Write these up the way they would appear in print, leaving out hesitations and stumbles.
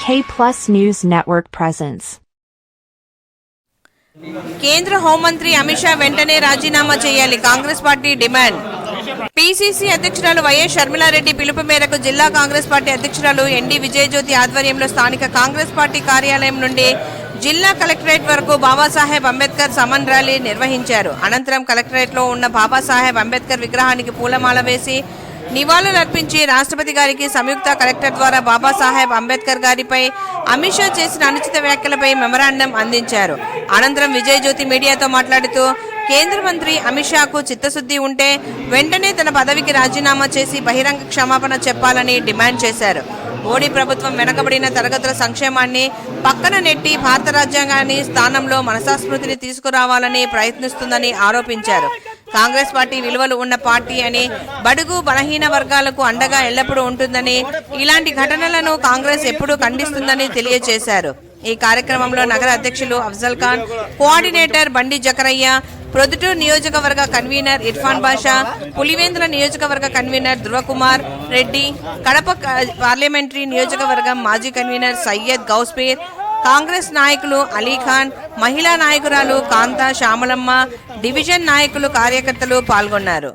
K+ News Network presents. కేంద్ర హోంమంత్రి అమిత్ షా వెంటనే రాజీనామా చేయాలి కాంగ్రెస్ పార్టీ డిమాండ్. పీసీసీ అధ్యక్షురాలు వైఎస్ షర్మిలారెడ్డి పిలుపు మేరకు జిల్లా కాంగ్రెస్ పార్టీ అధ్యక్షురాలు ఎన్డీ విజయజ్యోతి ఆధ్వర్యంలో స్థానిక కాంగ్రెస్ పార్టీ కార్యాలయం నుండి జిల్లా కలెక్టరేట్ వరకు బాబాసాహెబ్ అంబేద్కర్ సమన్ ర్యాలీ నిర్వహించారు. అనంతరం కలెక్టరేట్లో ఉన్న బాబాసాహెబ్ అంబేద్కర్ విగ్రహానికి పూలమాల వేసి నివాళులర్పించి రాష్ట్రపతి గారికి సంయుక్త కలెక్టర్ ద్వారా బాబాసాహెబ్ అంబేద్కర్ గారిపై అమిత్ షా చేసిన అనుచిత వ్యాఖ్యలపై మెమరాండం అందించారు. అనంతరం విజయజ్యోతి మీడియాతో మాట్లాడుతూ కేంద్ర మంత్రి అమిత్ షాకు చిత్తశుద్ధి ఉంటే వెంటనే తన పదవికి రాజీనామా చేసి బహిరంగ క్షమాపణ చెప్పాలని డిమాండ్ చేశారు. మోడీ ప్రభుత్వం వెనకబడిన తరగతుల సంక్షేమాన్ని పక్కన నెట్టి భారత రాజ్యాంగాన్ని స్థానంలో మనసాస్మృతిని తీసుకురావాలని ప్రయత్నిస్తుందని ఆరోపించారు. కాంగ్రెస్ పార్టీ విలువలు ఉన్న పార్టీ అని, బడుగు బలహీన వర్గాలకు అండగా ఎల్లప్పుడూ ఉంటుందని, ఇలాంటి ఘటనలను కాంగ్రెస్ ఎప్పుడూ ఖండిస్తుందని తెలియజేశారు. ఈ కార్యక్రమంలో నగర అధ్యక్షులు అఫ్జల్ ఖాన్, కోఆర్డినేటర్ బండి జకరయ్య, ప్రొద్దుటూరు నియోజకవర్గ కన్వీనర్ ఇర్ఫాన్ బాషా, పులివేంద్ర నియోజకవర్గ కన్వీనర్ ధృవకుమార్ రెడ్డి, కడప పార్లమెంటరీ నియోజకవర్గం మాజీ కన్వీనర్ సయ్యద్ గౌస్పీర్, కాంగ్రెస్ నాయకులు అలీఖాన్, మహిళా నాయకురాలు కాంతా శ్యామలమ్మ, డివిజన్ నాయకులు కార్యకర్తలు పాల్గొన్నారు.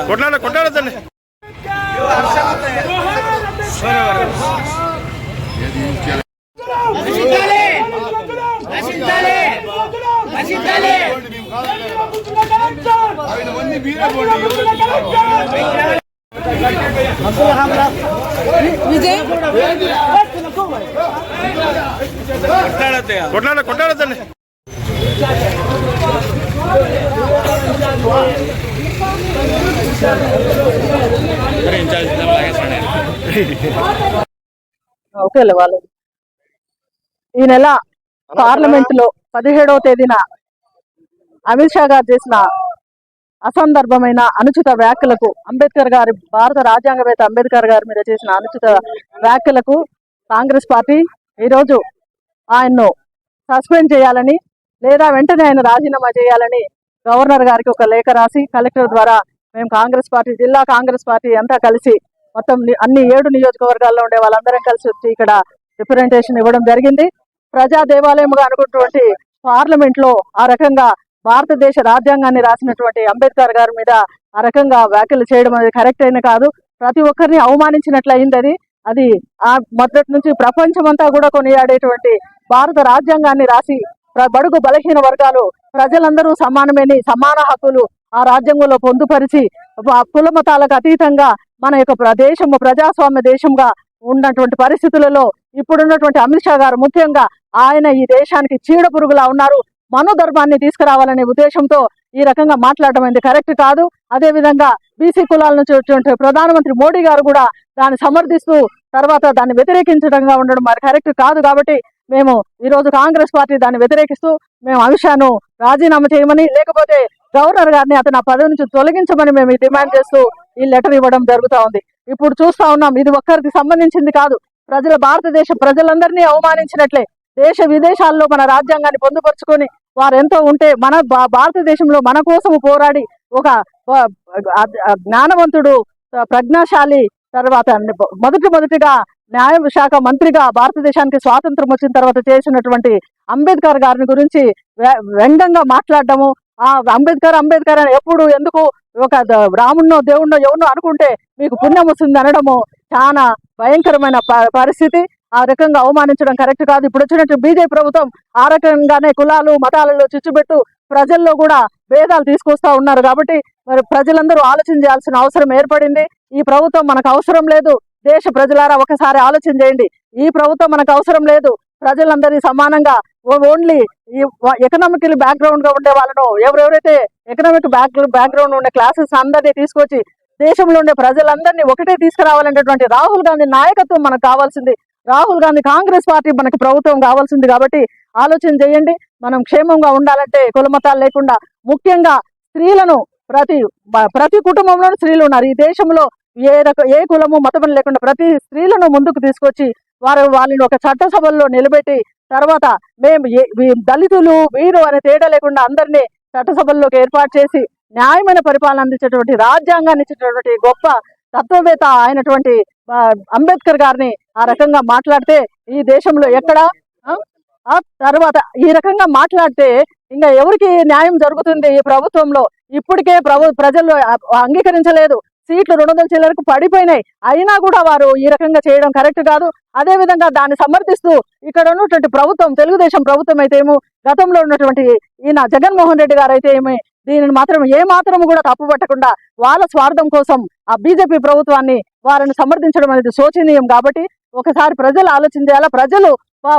కొట్లాడదండి. కొట్లాడదండి. ఈ నెల పార్లమెంట్ లో 17వ తేదీన అమిత్ షా గారు చేసిన అసందర్భమైన అనుచిత వ్యాఖ్యలకు, అంబేద్కర్ గారి, భారత రాజ్యాంగవేత్త అంబేద్కర్ గారి మీద చేసిన అనుచిత వ్యాఖ్యలకు కాంగ్రెస్ పార్టీ ఈరోజు ఆయన్ను సస్పెండ్ చేయాలని, లేదా వెంటనే ఆయన రాజీనామా చేయాలని గవర్నర్ గారికి ఒక లేఖ రాసి కలెక్టర్ ద్వారా మేము కాంగ్రెస్ పార్టీ, జిల్లా కాంగ్రెస్ పార్టీ అంతా కలిసి మొత్తం అన్ని 7 నియోజకవర్గాల్లో ఉండే వాళ్ళందరం కలిసి వచ్చి ఇక్కడ రిప్రజెంటేషన్ ఇవ్వడం జరిగింది. ప్రజా దేవాలయంగా అనుకున్నటువంటి పార్లమెంట్ లో ఆ రకంగా భారతదేశ రాజ్యాంగాన్ని రాసినటువంటి అంబేద్కర్ గారి మీద ఆ రకంగా వ్యాఖ్యలు చేయడం అనేది కరెక్ట్ అయిన కాదు. ప్రతి ఒక్కరిని అవమానించినట్లు అయింది. అది ఆ మొదటి నుంచి ప్రపంచమంతా కూడా కొనియాడేటువంటి భారత రాజ్యాంగాన్ని రాసి బడుగు బలహీన వర్గాలు ప్రజలందరూ సమానమైన సమాన హక్కులు ఆ రాజ్యాంగంలో పొందుపరిచి కుల మతాలకు అతీతంగా మన యొక్క దేశము ప్రజాస్వామ్య దేశంగా ఉన్నటువంటి పరిస్థితులలో ఇప్పుడున్నటువంటి అమిత్ షా గారు ముఖ్యంగా ఆయన ఈ దేశానికి చీడ పురుగులా ఉన్నారు. మనోధర్మాన్ని తీసుకురావాలనే ఉద్దేశంతో ఈ రకంగా మాట్లాడడం అనేది కరెక్ట్ కాదు. అదే విధంగా బీసీ కులాల నుంచి వచ్చినటువంటి ప్రధానమంత్రి మోడీ గారు కూడా దాన్ని సమర్థిస్తూ తర్వాత దాన్ని వ్యతిరేకించడంగా ఉండడం మరి కరెక్ట్ కాదు. కాబట్టి మేము ఈరోజు కాంగ్రెస్ పార్టీ దాన్ని వ్యతిరేకిస్తూ మేము అమిత్ షాను రాజీనామా చేయమని, లేకపోతే గవర్నర్ గారిని అతను ఆ పదవి నుంచి తొలగించమని మేము డిమాండ్ చేస్తూ ఈ లెటర్ ఇవ్వడం జరుగుతూ ఉంది. ఇప్పుడు చూస్తా ఉన్నాం, ఇది ఒక్కరికి సంబంధించింది కాదు, భారతదేశ ప్రజలందరినీ అవమానించినట్లే. దేశ విదేశాల్లో మన రాజ్యాంగాన్ని పొందుపరుచుకొని వారు ఎంతో ఉంటే మన భారతదేశంలో మన కోసం పోరాడి ఒక జ్ఞానవంతుడు, ప్రజ్ఞాశాలి, తర్వాత మొదటిగా న్యాయ శాఖ మంత్రిగా భారతదేశానికి స్వాతంత్రం వచ్చిన తర్వాత చేసినటువంటి అంబేద్కర్ గారిని గురించి వ్యంగ్యంగా మాట్లాడడము, ఆ అంబేద్కర్ అని ఎప్పుడు ఎందుకు ఒక రామున్నో దేవుణ్ణో ఎవరినో అనుకుంటే మీకు పుణ్యం వస్తుంది అనడము చాలా భయంకరమైన పరిస్థితి. ఆ రకంగా అవమానించడం కరెక్ట్ కాదు. ఇప్పుడు వచ్చినట్టు బీజేపీ ప్రభుత్వం ఆ రకంగానే కులాలు మతాలలో చిచ్చుపెట్టు ప్రజల్లో కూడా భేదాలు తీసుకొస్తా ఉన్నారు. కాబట్టి మరి ప్రజలందరూ ఆలోచన చేయాల్సిన అవసరం ఏర్పడింది. ఈ ప్రభుత్వం మనకు అవసరం లేదు. దేశ ప్రజలారా ఒకసారి ఆలోచన చేయండి. ఈ ప్రభుత్వం మనకు అవసరం లేదు. ప్రజలందరినీ సమానంగా ఓన్లీ ఈ ఎకనామికల్ బ్యాక్గ్రౌండ్ గా ఉండే వాళ్ళను ఎవరెవరైతే ఎకనామిక్ బ్యాక్గ్రౌండ్ ఉండే క్లాసెస్ అందరినీ తీసుకొచ్చి దేశంలో ఉండే ప్రజలందరినీ ఒకటే తీసుకురావాలనేటువంటి రాహుల్ గాంధీ నాయకత్వం మనకు కావాల్సింది. రాహుల్ గాంధీ కాంగ్రెస్ పార్టీ మనకు ప్రభుత్వం కావాల్సింది. కాబట్టి ఆలోచన చేయండి. మనం క్షేమంగా ఉండాలంటే కులమతాలు లేకుండా ముఖ్యంగా స్త్రీలను ప్రతి కుటుంబంలోనూ స్త్రీలు ఉన్నారు. ఈ దేశంలో ఏ కులము మతము లేకుండా ప్రతి స్త్రీలను ముందుకు తీసుకొచ్చి వాళ్ళని ఒక చట్టసభల్లో నిలబెట్టి తర్వాత దళితులు వీరు అనే తేడా లేకుండా అందరినీ చట్టసభల్లోకి ఏర్పాటు చేసి న్యాయమైన పరిపాలన అందించేటువంటి రాజ్యాంగాన్ని ఇచ్చేటటువంటి గొప్ప తత్వవేత్త అయినటువంటి అంబేద్కర్ గారిని ఆ రకంగా మాట్లాడితే ఈ దేశంలో ఎక్కడ తర్వాత ఈ రకంగా మాట్లాడితే ఇంకా ఎవరికి న్యాయం జరుగుతుంది? ఈ ప్రభుత్వంలో ఇప్పటికే ప్రజలు అంగీకరించలేదు. సీట్లు 200 చిల్లరకు పడిపోయినాయి. అయినా కూడా వారు ఈ రకంగా చేయడం కరెక్ట్ కాదు. అదే విధంగా దాన్ని సమర్థిస్తూ ఇక్కడ ఉన్నటువంటి ప్రభుత్వం తెలుగుదేశం ప్రభుత్వం అయితే ఏమో గతంలో ఉన్నటువంటి ఈయన జగన్మోహన్ రెడ్డి గారు అయితే ఏమి దీనిని మాత్రం ఏ మాత్రం కూడా తప్పుపట్టకుండా వాళ్ళ స్వార్థం కోసం ఆ బీజేపీ ప్రభుత్వాన్ని వారిని సమర్థించడం అనేది శోచనీయం. కాబట్టి ఒకసారి ప్రజలు ఆలోచన చేయాలా. ప్రజలు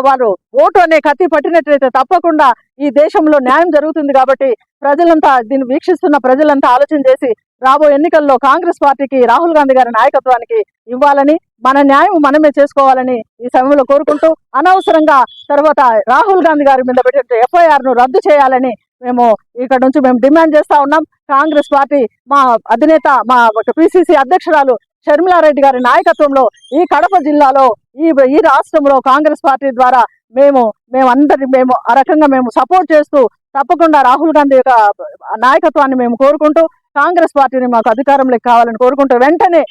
వారు ఓటు అనే కత్తి పట్టినట్లయితే తప్పకుండా ఈ దేశంలో న్యాయం జరుగుతుంది. కాబట్టి ప్రజలంతా దీన్ని వీక్షిస్తున్న ప్రజలంతా ఆలోచన చేసి రాబోయే ఎన్నికల్లో కాంగ్రెస్ పార్టీకి రాహుల్ గాంధీ గారి నాయకత్వానికి ఇవ్వాలని మన న్యాయం మనమే చేసుకోవాలని ఈ సమయంలో కోరుకుంటూ అనవసరంగా తర్వాత రాహుల్ గాంధీ గారి మీద పెట్టిన FIR ను రద్దు చేయాలని మేము ఇక్కడ నుంచి డిమాండ్ చేస్తా ఉన్నాం. కాంగ్రెస్ పార్టీ మా అధినేత మా PCC అధ్యక్షురాలు షర్మిలారెడ్డి గారి నాయకత్వంలో ఈ కడప జిల్లాలో ఈ రాష్ట్రంలో కాంగ్రెస్ పార్టీ ద్వారా మేము ఆ రకంగా మేము సపోర్ట్ చేస్తూ తప్పకుండా రాహుల్ గాంధీ యొక్క నాయకత్వాన్ని మేము కోరుకుంటూ కాంగ్రెస్ పార్టీని మాకు అధికారంలోకి కావాలని కోరుకుంటూ వెంటనే